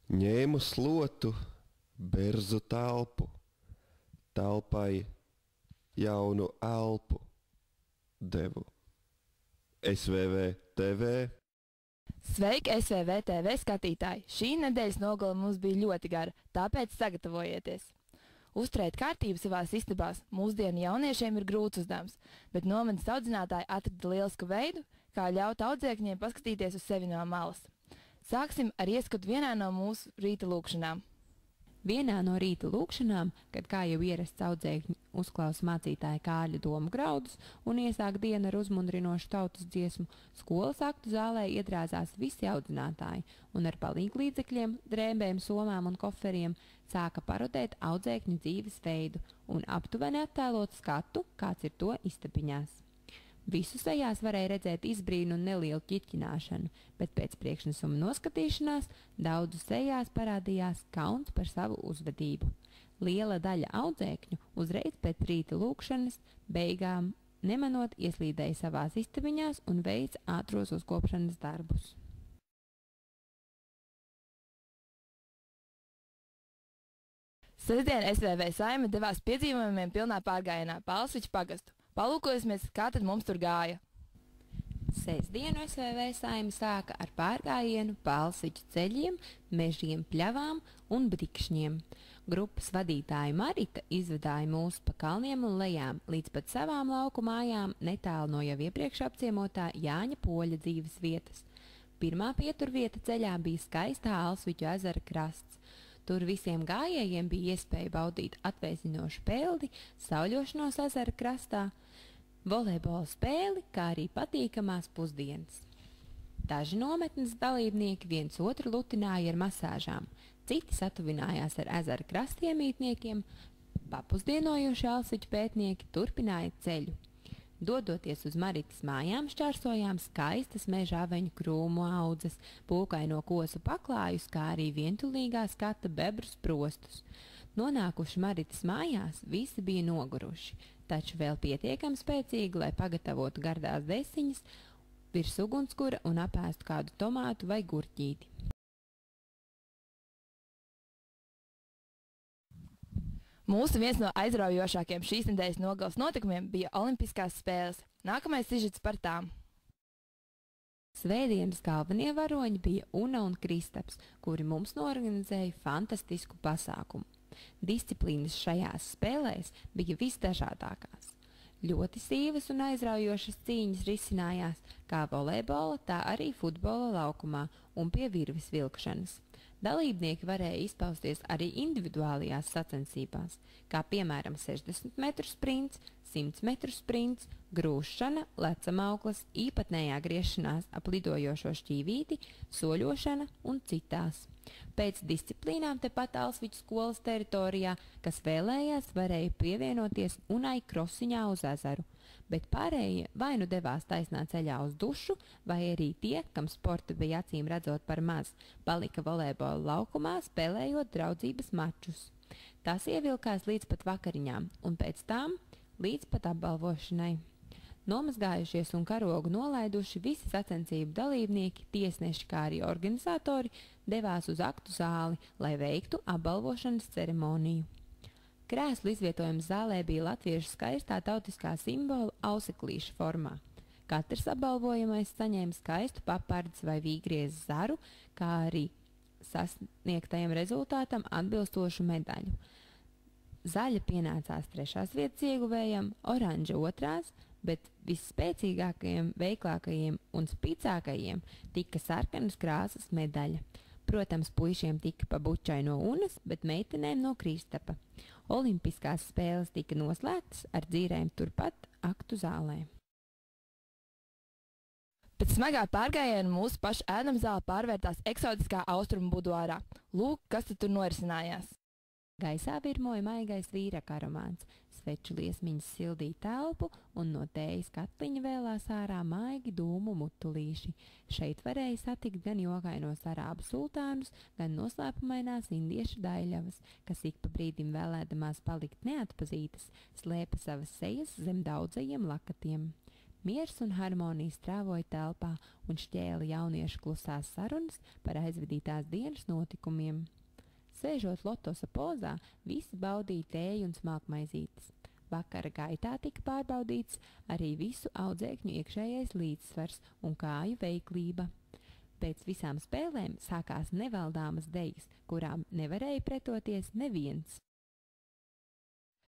Ņēmu slotu, berzu telpu, telpai jaunu elpu devu. SVV TV. Sveiki, SVV TV skatītāji! Šī nedēļas nogale mums bija ļoti gara, tāpēc sagatavojieties! Uzturēt kārtību savās istabās mūsdienu jauniešiem ir grūts uzdevums, bet nometnes audzinātāji atrada lielisku veidu, kā ļaut audzēkņiem paskatīties uz sevi no malas. Sāksim ar ieskatu vienā no mūsu rīta lūkšanām. Vienā no rīta lūkšanām, kad kā jau ierasts audzēkņi uzklausa mācītāja Kārļa domu graudus un iesāk dienu ar uzmundrinošu tautas dziesmu, skolas aktu zālē iedrāzās visi audzinātāji un ar palīglīdzekļiem, drēbēm, somām un koferiem sāka parodēt audzēkņu dzīves veidu un aptuveni attēlot skatu, kāds ir to istabiņās. Visu sejās varēja redzēt izbrīnu un nelielu ķiķināšanu, bet pēc priekšnesuma noskatīšanās daudzu sejās parādījās kauns par savu uzvedību. Liela daļa audzēkņu uzreiz pēc rīta lūkšanas beigām nemanot ieslīdēja savās istabiņās un veica ātros uzkopšanas darbus. Sestdien SVV Saime devās piedzīvojumiem pilnā pārgājienā pa Alsviķu pagastu. Palūkosimies, kā tad mums tur gāja. Sestdienu SVV Saime sāka ar pārgājienu pa Alsviķu ceļiem, mežiem, pļavām un brikšņiem. Grupas vadītāja Marita izvedāja mūs pa kalniem un lejām līdz pat savām lauku mājām netālu no jau iepriekš apciemotā Jāņa Poļa dzīves vietas. Pirmā pieturvieta ceļā bija skaistā Alsviķu ezera krasts. Tur visiem gājējiem bija iespēja baudīt atvēsinošu peldi, sauļošanos ezera krastā, volejbola spēli, kā arī patīkamās pusdienas. Daži nometnes dalībnieki viens otru lutināja ar masāžām, citi satuvinājās ar ezera krastiemītniekiem, papusdienojoši Alsviķu pētnieki turpināja ceļu. Dodoties uz Maritas mājām, šķērsojām skaistas meža aveņu krūmu audzes, pūkaino kosu paklājus, kā arī vientulīgā skata bebru sprostus. Nonākuši Maritas mājās, visi bija noguruši, taču vēl pietiekami spēcīgi, lai pagatavotu gardās desiņas, virs ugunskura un apēstu kādu tomātu vai gurķīti. Mūsu viens no aizraujošākiem šīs nedēļas nogales notikumiem bija Olimpiskās spēles. Nākamais sižets par tām. Svētdienas galvenie varoņi bija Una un Kristaps, kuri mums norganizēja fantastisku pasākumu. Disciplīnas šajās spēlēs bija visdažādākās. Ļoti sīvas un aizraujošas cīņas risinājās kā volejbola, tā arī futbola laukumā un pie virves vilkšanas. Dalībnieki varēja izpausties arī individuālajās sacensībās, kā piemēram 60 metru sprints, 100 metru sprints, grūšana, lecamauklas, īpatnējā griešanās ap lidojošo šķīvīti, soļošana un citās. Pēc disciplīnām tepat Alsviķu skolas teritorijā, kas vēlējās, varēja pievienoties Unai krosiņā uz ezeru, bet pārējie vai nu devās taisnā ceļā uz dušu, vai arī tie, kam sporta bija acīm redzot par maz, palika volejbola laukumā, spēlējot draudzības mačus. Tās ievilkās līdz pat vakariņām, un pēc tam līdz pat apbalvošanai. Nomazgājušies un karogu nolaiduši visi sacensību dalībnieki, tiesneši, kā arī organizatori devās uz aktu zāli, lai veiktu apbalvošanas ceremoniju. Krēslu izvietojums zālē bija latviešu skaistā tautiskā simbola auseklīša formā. Katrs apbalvojamais saņēma skaistu papardzi vai vīgriezes zaru, kā arī sasniegtajam rezultātam atbilstošu medaļu. Zaļa pienācās 3. vietas ieguvējam, oranža 2., bet visspēcīgākajiem, veiklākajiem un spīcākajiem tika sarkanas krāsas medaļa. Protams, puišiem tika pa bučai no Unas, bet meitenēm no Kristapa. Olimpiskās spēles tika noslēgtas ar dzīrēm turpat aktu zālē. Pēc smagā pārgājiena mūsu pašu ēdamzāle pārvērtās eksotiskā austrumu buduārā. Lūk, kas tad tur norisinājās. Gaisā virmoja maigais vīraka aromāts, sveču liesmiņas sildīja telpu un no tējas katliņa vēlās ārā maigi dūmu mutulīši. Šeit varēja satikt gan jokainos arābu sultānus, gan noslēpumainās indiešu daļavas, kas ik pa brīdim vēlēdamās palikt neatpazītas, slēpa savas sejas zem daudzajiem lakatiem. Miers un harmonija strāvoja telpā un šķēla jauniešu klusās sarunas par aizvadītās dienas notikumiem. Sēžot lotosa pozā, visi baudīja tēju un smalkmaizītes. Vakara gaitā tika pārbaudīts arī visu audzēkņu iekšējais līdzsvars un kāju veiklība. Pēc visām spēlēm sākās nevaldāmas dejas, kurām nevarēja pretoties neviens.